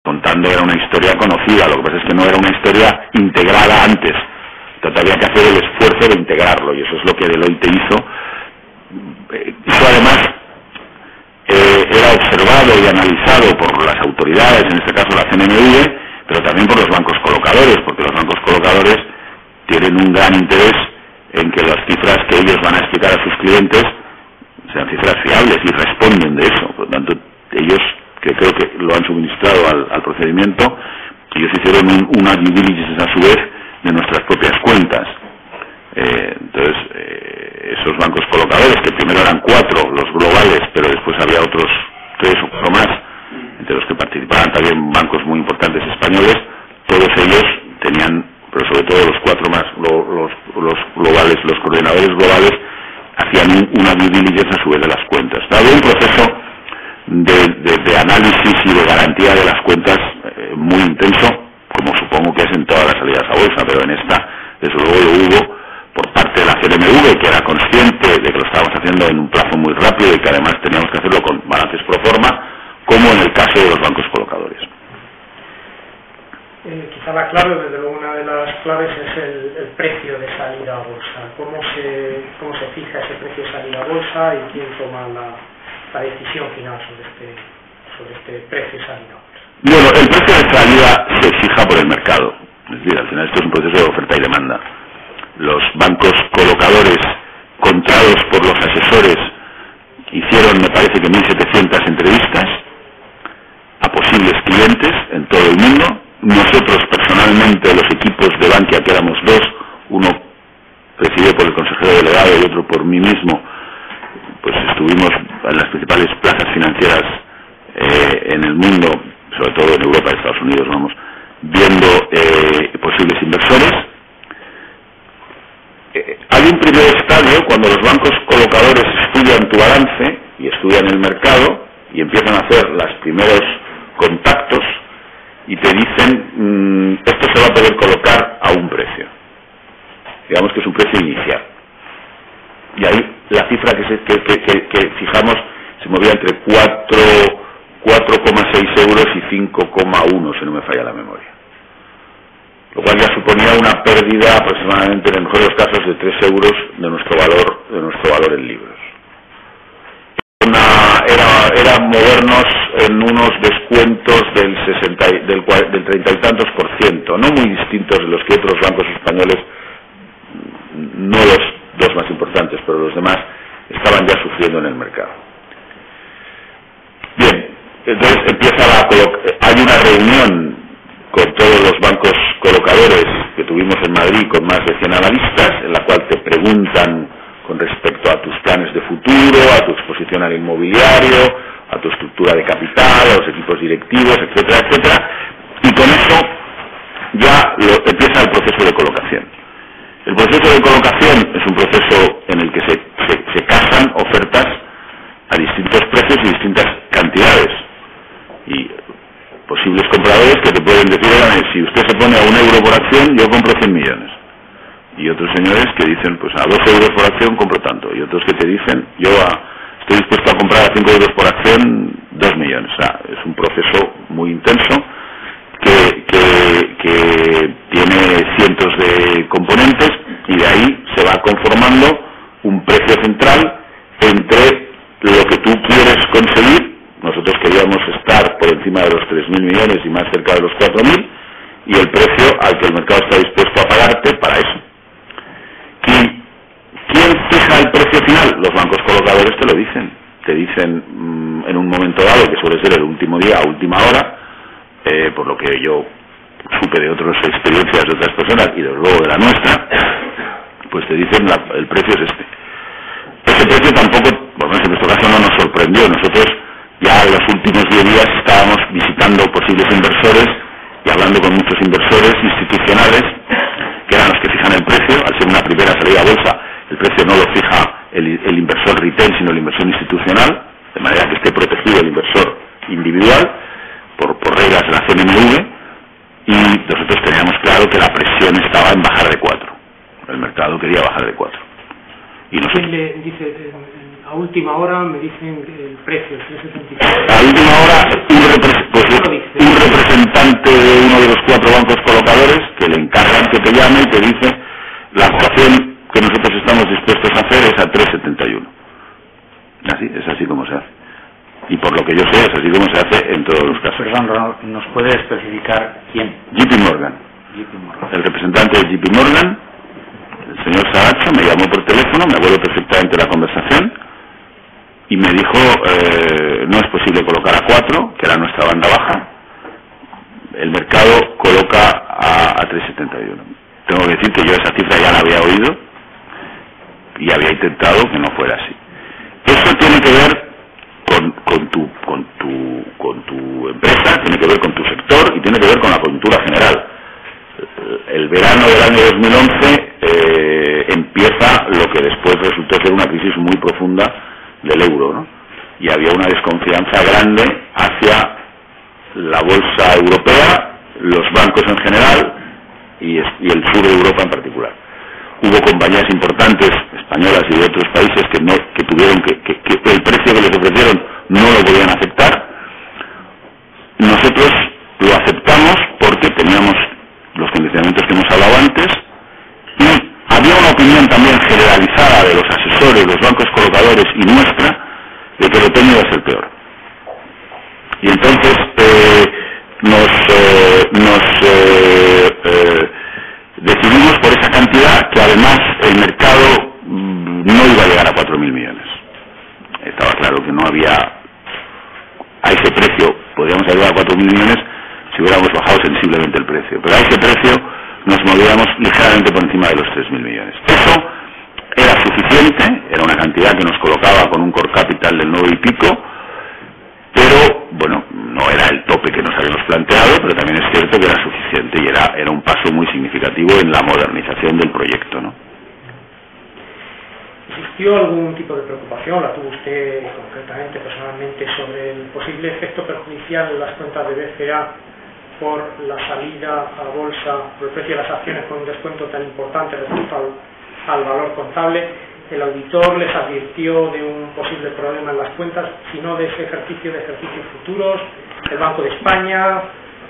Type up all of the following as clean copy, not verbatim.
contando era una historia conocida, lo que pasa es que no era una historia integrada antes. Entonces había que hacer el esfuerzo de integrarlo, y eso es lo que Deloitte hizo. Eso además era observado y analizado por las autoridades, en este caso la CNMV, pero también por los bancos colocadores, porque los bancos colocadores tienen un gran interés en que las cifras que ellos van a explicar a sus clientes sean cifras fiables y responden de eso. Por lo tanto, ellos, que creo que lo han suministrado al procedimiento, ellos hicieron una due diligence a su vez de nuestras propias cuentas. Entonces, esos bancos colocadores, que primero eran 4 los globales, pero después había otros 3 o 4 más, entre los que participaban también bancos muy importantes españoles, todos ellos tenían, pero sobre todo los 4 más, los globales, los coordinadores globales, hacían una due diligence a su vez de las cuentas. Había un proceso de análisis y de garantía de las cuentas muy intenso, como supongo que es en todas las salidas a bolsa, pero en esta, desde luego, lo hubo por parte de la CNMV, que era consciente de que lo estábamos haciendo en un plazo muy rápido y que además teníamos que hacerlo con balances pro forma, como en el caso de los bancos colocadores. Quizá la clave, desde luego una de las claves, es el precio de salida a bolsa. ¿Cómo se fija ese precio de salida a bolsa y quién toma la decisión final sobre este precio de salida a bolsa? Bueno, el precio de salida se fija por el mercado. Es decir, al final esto es un proceso de oferta y demanda. Los bancos colocadores, contratados por los asesores, hicieron, me parece que 1.700 entrevistas a posibles clientes en todo el mundo. Nosotros personalmente, los equipos de Bankia, que éramos 2, uno presidido por el consejero delegado y otro por mí mismo, pues estuvimos en las principales plazas financieras en el mundo, sobre todo en Europa y Estados Unidos, vamos, viendo posibles inversores. Hay un primer estadio cuando los bancos colocadores estudian tu balance y estudian el mercado y empiezan a hacer los primeros contactos y te dicen esto se va a poder colocar a un precio, digamos que es un precio inicial, y ahí la cifra que fijamos se movía entre 4,6 euros y 5,1, si no me falla la memoria, lo cual ya suponía una pérdida aproximadamente, en el mejor de los casos, de 3 euros de nuestro valor en libros. Era movernos en unos descuentos del 30 y tantos %, no muy distintos de los que otros bancos españoles, no los 2 más importantes, pero los demás, estaban ya sufriendo en el mercado. Bien, entonces hay una reunión con todos los bancos colocadores que tuvimos en Madrid con más de 100 analistas, en la cual te preguntan con respecto a tus planes de futuro, a tu exposición al inmobiliario, a tu estructura de capital, a los equipos directivos, etcétera, etcétera, y con eso ya empieza el proceso de colocación. El proceso de colocación es un proceso en el que se casan ofertas a distintos precios y distintas cantidades, y posibles compradores que te pueden decir, si usted se pone a 1 euro por acción, yo compro 100 millones. Y otros señores que dicen, pues a 2 euros por acción compro tanto. Y otros que te dicen, estoy dispuesto a comprar a 5 euros por acción 2 millones. O sea, es un proceso muy intenso que tiene cientos de componentes, y de ahí se va conformando un precio central entre lo que tú quieres conseguir. Nosotros queríamos estar por encima de los 3.000 millones y más cerca de los 4.000, y el precio al que el mercado está dispuesto a pagarte para eso. ¿Quién fija el precio final? Los bancos colocadores te lo dicen. Te dicen en un momento dado, que suele ser el último día a última hora, por lo que yo supe de otras experiencias de otras personas y desde luego de la nuestra, pues te dicen el precio es este. Ese precio tampoco, por lo menos en nuestro caso, no nos sorprendió. Nosotros ya en los últimos 10 días estábamos visitando posibles inversores y hablando con muchos inversores institucionales, que eran los que fijan el precio. Al ser una primera salida a bolsa, el precio no lo fija el inversor retail, sino el inversor institucional, de manera que esté protegido el inversor individual por reglas de la CNMV, y nosotros teníamos claro que la presión estaba en bajar de 4. El mercado quería bajar de 4. Y nosotros... Dice, a última hora me dicen el precio, el 3,75. A última hora un representante te llama y te dice la actuación que nosotros estamos dispuestos a hacer es a 3,71. Es así como se hace. Y por lo que yo sé, es así como se hace en todos los casos. Perdón, Ronald, ¿nos puede especificar quién? JP Morgan. El representante de JP Morgan, el señor Saracho, me llamó por teléfono, me acuerdo perfectamente de la conversación, y me dijo, no es posible colocar a 4, que era nuestra banda baja, el mercado coloca a 3,71. Tengo que decir que yo esa cifra ya la había oído y había intentado que no fuera así. Eso tiene que ver con tu empresa, tiene que ver con tu sector y tiene que ver con la coyuntura general. El verano del año 2011 empieza lo que después resultó ser una crisis muy profunda del euro, ¿no? Y había una desconfianza grande hacia la bolsa europea, los bancos en general y el sur de Europa en particular. Hubo compañías importantes españolas y de otros países que tuvieron que el precio que les ofrecieron no lo podían aceptar. Nosotros lo aceptamos porque teníamos los condicionamientos que hemos hablado antes y había una opinión también generalizada de los asesores, los bancos colocadores y nuestra de que el otoño iba a ser peor. Y entonces decidimos por esa cantidad que además el mercado no iba a llegar a 4.000 millones. Estaba claro que no había, a ese precio podríamos llegar a 4.000 millones si hubiéramos bajado sensiblemente el precio, pero a ese precio nos movíamos ligeramente por encima de los 3.000 millones. Eso era suficiente, era una cantidad que nos colocaba con un core capital del 9 y pico, pero bueno, no era el tope que nos habíamos planteado, pero también es cierto que era suficiente y era un paso muy significativo en la modernización del proyecto, ¿no? ¿Existió algún tipo de preocupación, la tuvo usted concretamente, personalmente, sobre el posible efecto perjudicial en las cuentas de BCA por la salida a bolsa, por el precio de las acciones con un descuento tan importante respecto al valor contable? El auditor les advirtió de un posible problema en las cuentas, sino de ese ejercicio de ejercicios futuros, el Banco de España,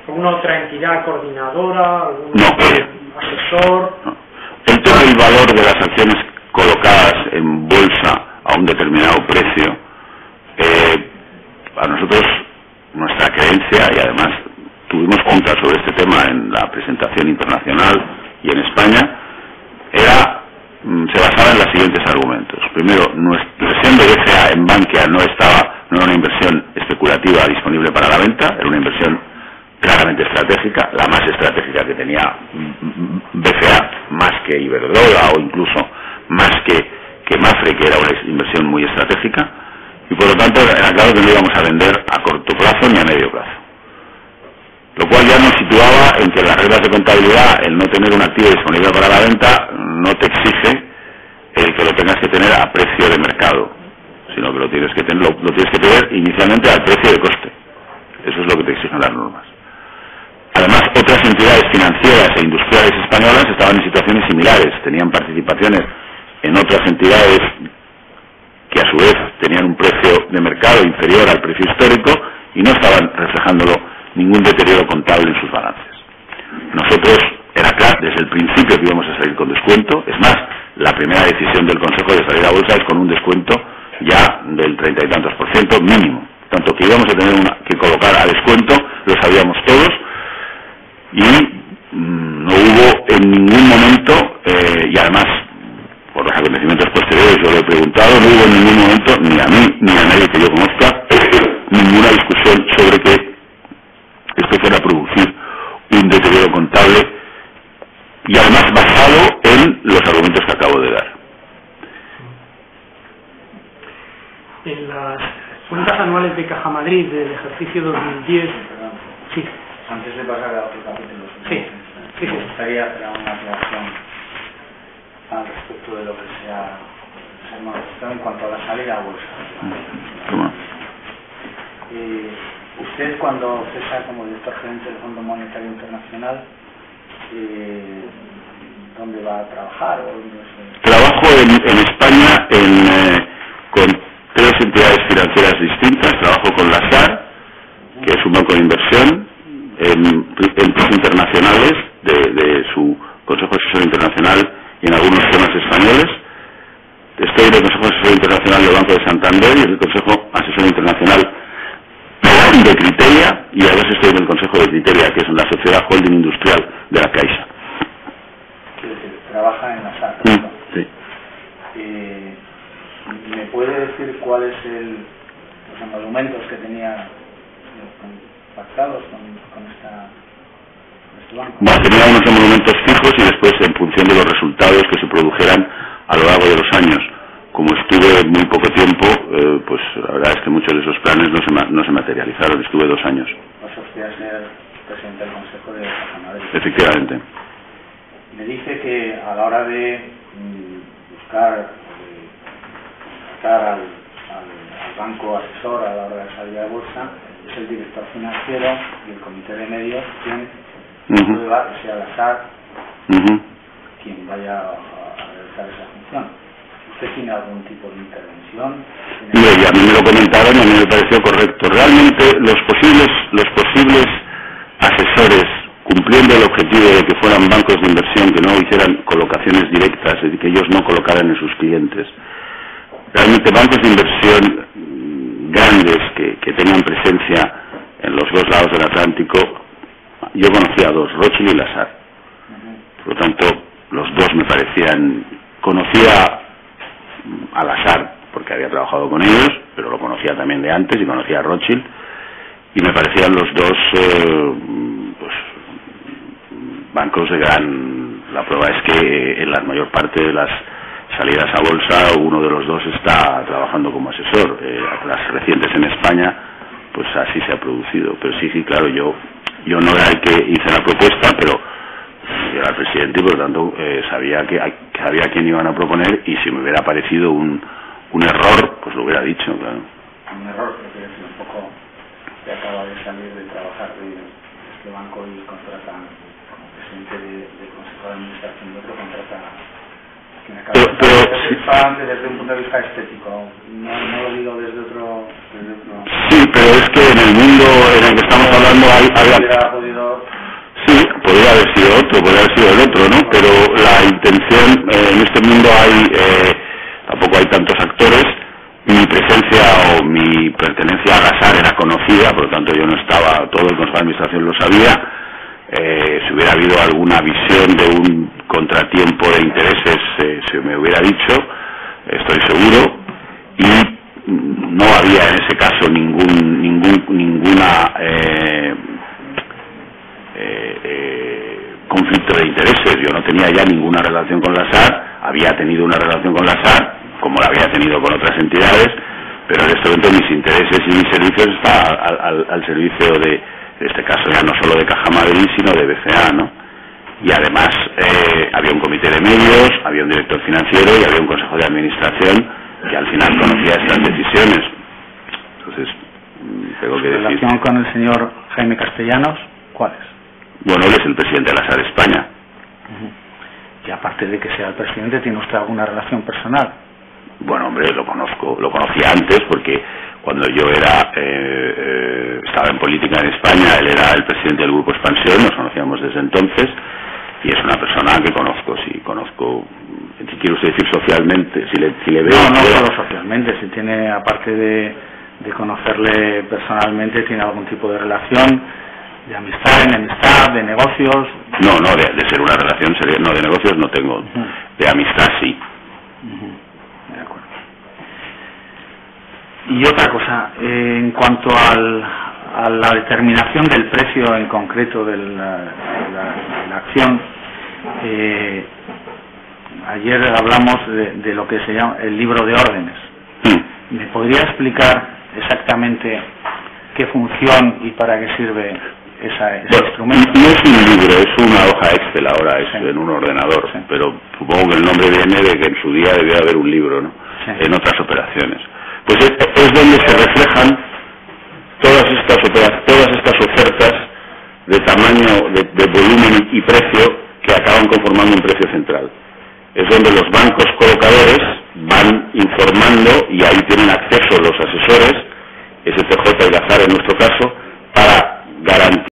alguna otra entidad coordinadora, algún asesor. No. El tema del valor de las acciones colocadas en bolsa a un determinado precio, a nosotros, nuestra creencia, y además tuvimos juntas sobre este tema en la presentación internacional y en España, se basaba en los siguientes argumentos. Primero, nuestra inversión de BCA en Bankia no era una inversión especulativa disponible para la venta, era una inversión claramente estratégica, la más estratégica que tenía BCA, más que Iberdrola o incluso más que Mafre, que era una inversión muy estratégica, y por lo tanto era claro que no íbamos a vender a corto plazo ni a medio plazo. Lo cual ya nos situaba en que las reglas de contabilidad, el no tener un activo disponible para la venta, no te exige el que lo tengas que tener a precio de mercado, sino que lo tienes que tener inicialmente al precio de coste. Eso es lo que te exigen las normas. Además, otras entidades financieras e industriales españolas estaban en situaciones similares, tenían participaciones en otras entidades que a su vez tenían un precio de mercado inferior al precio histórico y no estaban reflejándolo ningún deterioro contable en sus balances. Nosotros era claro desde el principio que íbamos a salir con descuento. Es más, la primera decisión del Consejo de salir a bolsa es con un descuento ya del 30 y tantos % mínimo. Tanto que íbamos a tener que colocar a descuento, lo sabíamos todos, y no hubo en ningún momento, y además por los acontecimientos posteriores yo lo he preguntado, no hubo en ningún momento, ni a mí ni a nadie que yo conozca, ninguna discusión sobre que esto fuera a producir un deterioro contable, y además basado en los argumentos que acabo de dar. En las cuentas anuales de Caja Madrid del ejercicio 2010, sí. Antes de pasar a otro capítulo, Sí. Me gustaría hacer una aclaración al respecto de lo que se ha manifestado en cuanto a la salida a bolsa. Usted, cuando cesa como director gerente del Fondo Monetario Internacional, ¿dónde va a trabajar? Trabajo en España con 3 entidades financieras distintas. Trabajo con la SAR, que es un banco de inversión, en empresas internacionales de su Consejo Asesor Internacional y en algunos temas españoles. Estoy en el Consejo Asesor Internacional del Banco de Santander y en el Consejo Asesor Internacional de Criteria, y a veces estoy en el Consejo de Criteria, que es la sociedad holding industrial de la Caixa. Trabaja en la SAR. Sí. ¿Me puede decir cuáles los emolumentos que tenía pactados con este banco? Bueno, tenía unos emolumentos fijos y después, en función de los resultados que se produjeran a lo largo de los años. Como estuve muy poco tiempo, pues la verdad es que muchos de esos planes no se materializaron. Estuve 2 años. ¿Vas a usted a ser presidente del Consejo de Caja Madrid? Efectivamente. Me dice que a la hora de buscar al banco asesor a la hora de salir a bolsa, es el director financiero y el comité de medios quien prueba que sea la SAR quien vaya a realizar esa función. ¿Usted tiene algún tipo de intervención? Y a mí me lo comentaron y a mí me pareció correcto. Realmente los posibles asesores, cumpliendo el objetivo de que fueran bancos de inversión, que no hicieran colocaciones directas, es decir, que ellos no colocaran en sus clientes. Realmente bancos de inversión grandes que tengan presencia en los 2 lados del Atlántico, yo conocía a 2, Rothschild y Lazard. Por lo tanto, los 2 me parecían... Conocía a Lazard porque había trabajado con ellos, pero lo conocía también de antes y conocía a Rothschild, y me parecían los 2 pues, bancos de gran... La prueba es que en la mayor parte de las salidas a bolsa uno de los 2 está trabajando como asesor. Las recientes en España, pues así se ha producido. Pero sí, claro, yo no era el que hice la propuesta, pero yo era el presidente y por lo tanto sabía quién iban a proponer, y si me hubiera parecido un error, pues lo hubiera dicho, claro. Un error, porque es un poco que acaba de salir de trabajar de este banco y contrata como presidente del Consejo de Administración de otro, contrata a quien acaba desde un punto de vista estético, no lo digo desde otro... Sí, pero es que en el mundo en el que estamos hablando Sí, podría haber sido otro, podría haber sido el otro, ¿no? Pero la intención, en este mundo tampoco hay tantos actores. Mi presencia o mi pertenencia a la SAR era conocida, por lo tanto yo no estaba, todo el Consejo de Administración lo sabía. Si hubiera habido alguna visión de un contratiempo de intereses, se me hubiera dicho, estoy seguro, y no había en ese caso ninguna conflicto de intereses. Yo no tenía ya ninguna relación con la SAR, había tenido una relación con la SAR, como la había tenido con otras entidades, pero en este momento mis intereses y mis servicios están al servicio de, en este caso ya no solo de Caja Madrid, sino de BCA, ¿no? Y además había un comité de medios, había un director financiero y había un consejo de administración que al final conocía estas decisiones. Entonces, tengo que decir... ¿La relación con el señor Jaime Castellanos, cuál es? Bueno, él es el presidente de la SAR España. Y aparte de que sea el presidente, ¿tiene usted alguna relación personal? Bueno, hombre, lo conocía antes porque cuando yo estaba en política en España, él era el presidente del Grupo Expansión, nos conocíamos desde entonces, y es una persona que conozco, si quiere usted decir socialmente, si le veo... No solo socialmente, si tiene, aparte de conocerle personalmente, tiene algún tipo de relación, de amistad, enemistad, de negocios... No, de ser una relación seria, no, de negocios no tengo, de amistad sí. De acuerdo. Y otra cosa, en cuanto a la determinación del precio en concreto de la acción, ayer hablamos de lo que se llama el libro de órdenes. ¿Me podría explicar exactamente qué función y para qué sirve ese instrumento? No es un libro, es una hoja Excel ahora, es en un ordenador, pero supongo que el nombre viene de que en su día debía haber un libro, ¿no? En otras operaciones. Pues es donde se reflejan todas estas ofertas de tamaño, de volumen y precio que acaban conformando un precio central. Es donde los bancos colocadores van informando y ahí tienen acceso los asesores, SPJ y Lazard en nuestro caso, para garantizar